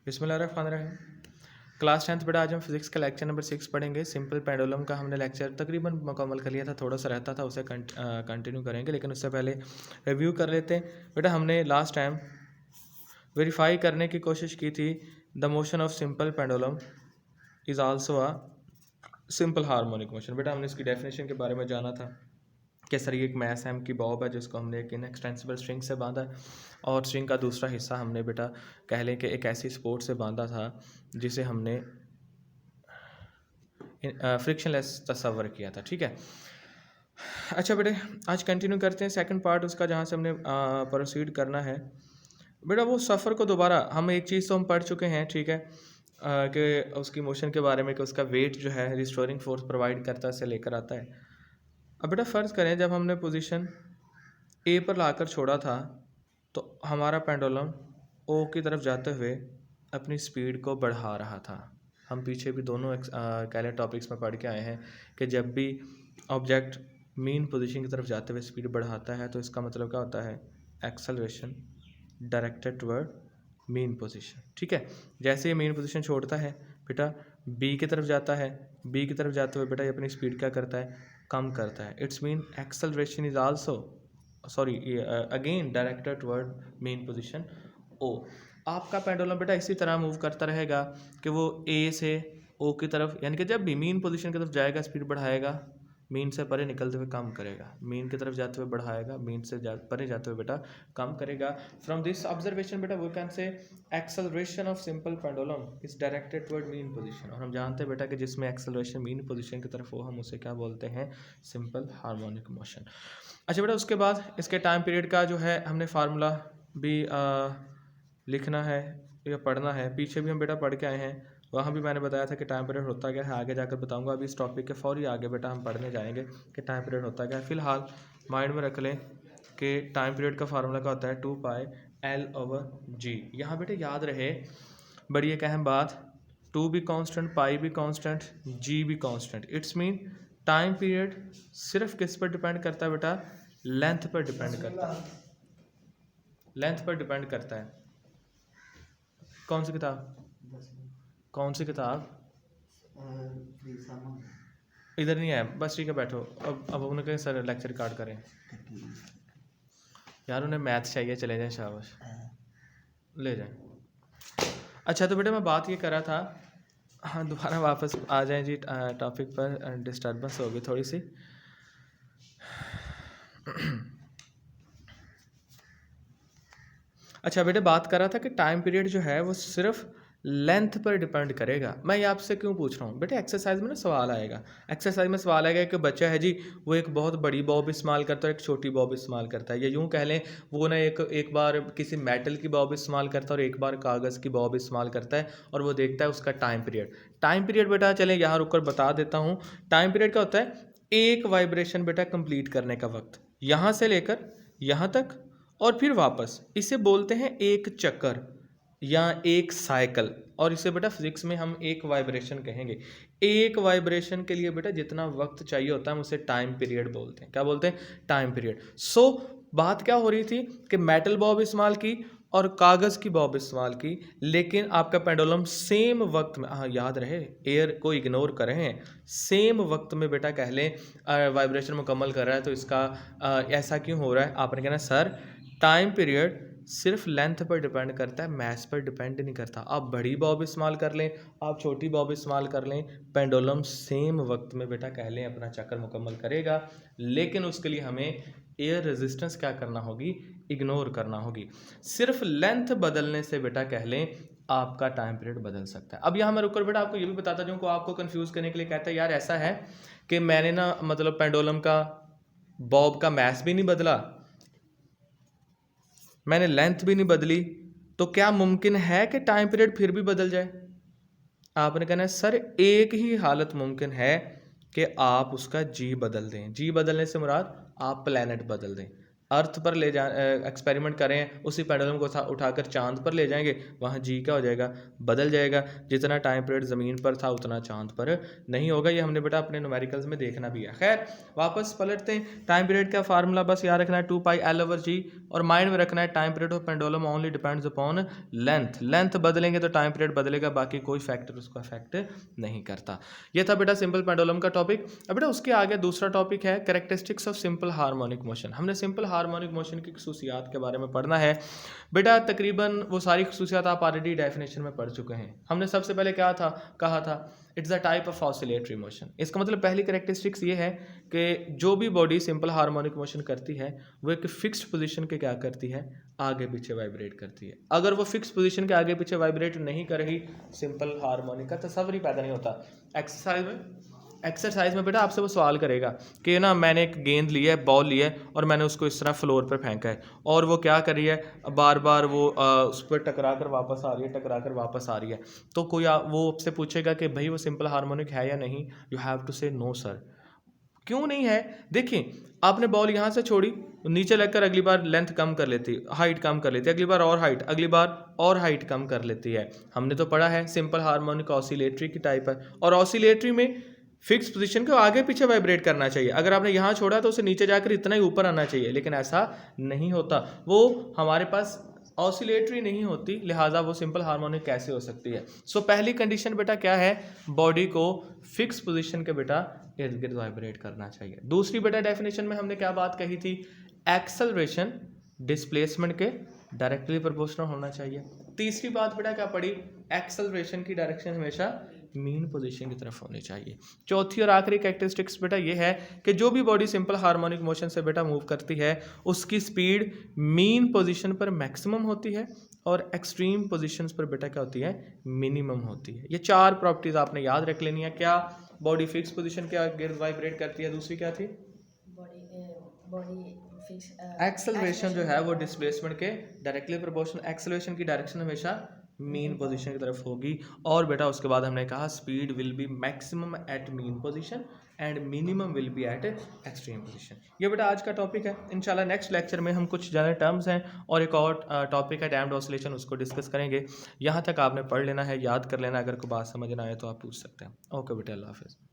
बिस्मिल्लाहिर्रहमानिर्रहीम। Class 10th बेटा आज हम फिज़िक्स का लेक्चर नंबर 6 पढ़ेंगे। सिंपल पेंडुलम का हमने लेक्चर तकरीबन मुकम्मल कर लिया था, थोड़ा सा रहता था, उसे कंटिन्यू करेंगे, लेकिन उससे पहले रिव्यू कर लेते हैं। बेटा हमने लास्ट टाइम वेरीफाई करने की कोशिश की थी the motion of simple pendulum is also a simple harmonic motion. बेटा हमने इसकी डेफिनेशन के बारे में जाना था कि सर ये एक मैस एम की बॉब है जिसको हमने एक इनएक्सटेंसिबल स्ट्रिंग से बांधा है, और स्ट्रिंग का दूसरा हिस्सा हमने बेटा कह लें कि एक ऐसी सपोर्ट से बांधा था जिसे हमने फ्रिक्शनलेस तस्वर किया था। ठीक है, अच्छा बेटे आज कंटिन्यू करते हैं सेकंड पार्ट उसका, जहाँ से हमने प्रोसीड करना है। बेटा वो सफ़र को दोबारा हम एक चीज़ तो हम पढ़ चुके हैं, ठीक है, कि उसकी मोशन के बारे में कि उसका वेट जो है रिस्टोरिंग फोर्स प्रोवाइड करता है, से लेकर आता है। अब बेटा फ़र्ज़ करें जब हमने पोजीशन ए पर लाकर छोड़ा था तो हमारा पेंडुलम ओ की तरफ जाते हुए अपनी स्पीड को बढ़ा रहा था। हम पीछे भी दोनों कैले टॉपिक्स में पढ़ के आए हैं कि जब भी ऑब्जेक्ट मीन पोजीशन की तरफ जाते हुए स्पीड बढ़ाता है तो इसका मतलब क्या होता है, acceleration directed toward mean position. ठीक है, जैसे ये मीन पोजीशन छोड़ता है बेटा बी की तरफ जाता है, बी की तरफ जाते हुए बेटा ये अपनी स्पीड क्या करता है, कम करता है। It's mean acceleration is also again directed toward mean position O. आपका पेंडुलम बेटा इसी तरह मूव करता रहेगा कि वो ए से ओ की तरफ, यानी कि जब भी मीन पोजीशन की तरफ जाएगा स्पीड बढ़ाएगा, मीन से परे निकलते हुए कम करेगा, मीन की तरफ जाते हुए बढ़ाएगा, मीन से परे जाते हुए बेटा कम करेगा। फ्रॉम दिस ऑब्जर्वेशन बेटा we can say acceleration of simple pendulum is directed toward mean position. और हम जानते हैं बेटा कि जिसमें एक्सेलरेशन मीन पोजीशन की तरफ हो हम उसे क्या बोलते हैं, सिंपल हार्मोनिक मोशन। अच्छा बेटा उसके बाद इसके टाइम पीरियड का जो है हमने फार्मूला भी लिखना है या पढ़ना है। पीछे भी हम बेटा पढ़ के आए हैं, वहाँ भी मैंने बताया था कि टाइम पीरियड होता क्या है, आगे जाकर बताऊंगा। अभी इस टॉपिक के फौरी आगे बेटा हम पढ़ने जाएंगे कि टाइम पीरियड होता क्या है। फिलहाल माइंड में रख लें कि टाइम पीरियड का फार्मूला क्या होता है, 2πL/g। यहाँ बेटे याद रहे बड़ी एक अहम बात, 2 भी कांस्टेंट, पाई भी कांस्टेंट, जी भी constant. It's mean time period सिर्फ किस पर डिपेंड करता है बेटा, लेंथ पर डिपेंड करता है, लेंथ पर डिपेंड करता है। कौन सी किताब, कौन सी किताब, इधर नहीं है, बस ठीक है बैठो। अब उन्हें कहें सर लेक्चर रिकॉर्ड करें, यार उन्हें मैथ चाहिए, चले जाएं, शाबाश ले जाएं। अच्छा तो बेटा मैं बात ये कर रहा था, हाँ दोबारा वापस आ जाएं जी टॉपिक पर, डिस्टर्बेंस होगी थोड़ी सी। अच्छा बेटे बात कर रहा था कि टाइम पीरियड जो है वो सिर्फ लेंथ पर डिपेंड करेगा। मैं ये आपसे क्यों पूछ रहा हूँ बेटे, एक्सरसाइज में ना सवाल आएगा, एक्सरसाइज में सवाल आएगा कि बच्चा है जी वो एक बहुत बड़ी बॉब इस्तेमाल करता है, एक छोटी बॉब इस्तेमाल करता है, या यूँ कह लें वो ना एक बार किसी मेटल की बॉब इस्तेमाल करता है और एक बार कागज़ की बॉब इस्तेमाल करता है, और वो देखता है उसका टाइम पीरियड। टाइम पीरियड बेटा चलें यहाँ रुककर बता देता हूँ। टाइम पीरियड क्या होता है, एक वाइब्रेशन बेटा कंप्लीट करने का वक्त, यहाँ से लेकर यहाँ तक और फिर वापस, इसे बोलते हैं एक चक्कर या एक साइकिल। और इसे बेटा फिजिक्स में हम एक वाइब्रेशन कहेंगे। एक वाइब्रेशन के लिए बेटा जितना वक्त चाहिए होता है हम उसे टाइम पीरियड बोलते हैं। क्या बोलते हैं, टाइम पीरियड। सो बात क्या हो रही थी कि मेटल बॉब इस्तेमाल की और कागज़ की बॉब इस्तेमाल की, लेकिन आपका पेंडुलम सेम वक्त में, हाँ याद रहे एयर को इग्नोर करें, सेम वक्त में बेटा कह लें वाइब्रेशन मुकम्मल कर रहा है। तो इसका ऐसा क्यों हो रहा है, आपने कहना सर टाइम पीरियड सिर्फ लेंथ पर डिपेंड करता है, मैस पर डिपेंड नहीं करता। आप बड़ी बॉब इस्तेमाल कर लें, आप छोटी बॉब इस्तेमाल कर लें, पेंडुलम सेम वक्त में बेटा कह लें अपना चक्कर मुकम्मल करेगा, लेकिन उसके लिए हमें एयर रेजिस्टेंस क्या करना होगी, इग्नोर करना होगी। सिर्फ लेंथ बदलने से बेटा कह लें आपका टाइम पीरियड बदल सकता है। अब यहाँ मैं रुककर बेटा आपको ये भी बताता जाऊँ, आपको कंफ्यूज करने के लिए कहता है यार ऐसा है कि मैंने ना मतलब पेंडुलम का बॉब का मैस भी नहीं बदला, मैंने लेंथ भी नहीं बदली, तो क्या मुमकिन है कि टाइम पीरियड फिर भी बदल जाए? आपने कहना है सर एक ही हालत मुमकिन है कि आप उसका जी बदल दें। जी बदलने से मुराद आप प्लैनेट बदल दें। अर्थ पर ले जा एक्सपेरिमेंट करें, उसी पेंडुलम को उठाकर चांद पर ले जाएंगे, वहाँ जी क्या हो जाएगा, बदल जाएगा। जितना टाइम पीरियड ज़मीन पर था उतना चांद पर नहीं होगा। ये हमने बेटा अपने न्यूमेरिकल्स में देखना भी है। खैर वापस पलटते हैं। टाइम पीरियड का फार्मूला बस याद रखना है 2πL/g, और माइंड में रखना है time period of pendulum only depends upon length. Length बदलेंगे तो टाइम पीरियड बदलेगा, बाकी कोई फैक्टर उसको अफेक्ट नहीं करता। ये था बेटा सिंपल पेंडुलम का टॉपिक। अब बेटा उसके आगे दूसरा टॉपिक है characteristics of simple harmonic motion. हमने सिंपल हार्मोनिक मोशन की खसूसियात के बारे में पढ़ना है बेटा। तकरीबन वो सारी खसूसियात आप ऑलरेडी डेफिनेशन में पढ़ चुके हैं। हमने सबसे पहले क्या था कहा था, it's a type of oscillatory motion. इसका मतलब पहली कैरेक्टरिस्टिक्स ये है कि जो भी बॉडी सिंपल हार्मोनिक मोशन करती है वो एक फिक्स्ड पोजीशन के क्या करती है, आगे पीछे वाइब्रेट करती है। अगर वो फिक्स पोजीशन के आगे पीछे वाइब्रेट नहीं कर रही, सिंपल हार्मोनिक का तस्वर ही पैदा नहीं होता। एक्सरसाइज में बेटा आपसे वो सवाल करेगा कि ना मैंने एक गेंद ली है, बॉल ली है, और मैंने उसको इस तरह फ्लोर पर फेंका है, और वो क्या कर रही है, बार बार वो उस पर टकरा कर वापस आ रही है, टकरा कर वापस आ रही है। तो कोई वो आपसे पूछेगा कि भाई वो सिंपल हार्मोनिक है या नहीं, यू हैव टू से नो सर। क्यों नहीं है? देखिए आपने बॉल यहाँ से छोड़ी, नीचे लगकर अगली बार लेंथ कम कर लेती, हाइट कम कर लेती है, अगली बार और हाइट, अगली बार और हाइट कम कर लेती है। हमने तो पढ़ा है सिंपल हार्मोनिक ऑसिलेटरी की टाइप है, और ऑसिलेटरी में फिक्स पोजीशन को आगे पीछे वाइब्रेट करना चाहिए। अगर आपने यहाँ छोड़ा तो उसे नीचे जाकर इतना ही ऊपर आना चाहिए, लेकिन ऐसा नहीं होता। वो हमारे पास ऑसिलेटरी नहीं होती, लिहाजा वो सिंपल हार्मोनिक कैसे हो सकती है। सो पहली कंडीशन बेटा क्या है, बॉडी को फिक्स पोजीशन के बेटा इर्द गिर्द वाइब्रेट करना चाहिए। दूसरी बेटा डेफिनेशन में हमने क्या बात कही थी, एक्सेलरेशन डिस्प्लेसमेंट के डायरेक्टली प्रोपोर्शनल होना चाहिए। तीसरी बात बेटा क्या पड़ी, एक्सेलरेशन की डायरेक्शन हमेशा मीन पोजीशन की तरफ होनी चाहिए। चौथी और आखिरी कैरेक्टरिस्टिक्स बेटा ये है कि जो भी बॉडी सिंपल हार्मोनिक मोशन से बेटा मूव करती है उसकी स्पीड मीन पोजीशन पर मैक्सिमम होती है और एक्सट्रीम पोजीशंस पर बेटा क्या होती है, मिनिमम होती है। ये चार प्रॉपर्टीज आपने याद रख लेनी है। क्या बॉडी फिक्स पोजीशन के गिर्द वाइब्रेट करती है, दूसरी क्या थी, एक्सेलरेशन जो है वो डिस्प्लेसमेंट के डायरेक्टली प्रोपोर्शनल, एक्सेलरेशन की डायरेक्शन हमेशा मीन पोजीशन की तरफ होगी। और बेटा उसके बाद हमने कहा speed will be maximum at mean position and minimum will be at extreme position. ये बेटा आज का टॉपिक है। इंशाल्लाह नेक्स्ट लेक्चर में हम कुछ जनरल टर्म्स हैं और एक और टॉपिक है डैम्प्ड ऑसिलेशन, उसको डिस्कस करेंगे। यहाँ तक आपने पढ़ लेना है, याद कर लेना। अगर कोई बात समझ ना आए तो आप पूछ सकते हैं। ओके बेटा, अल्लाह हाफिज़।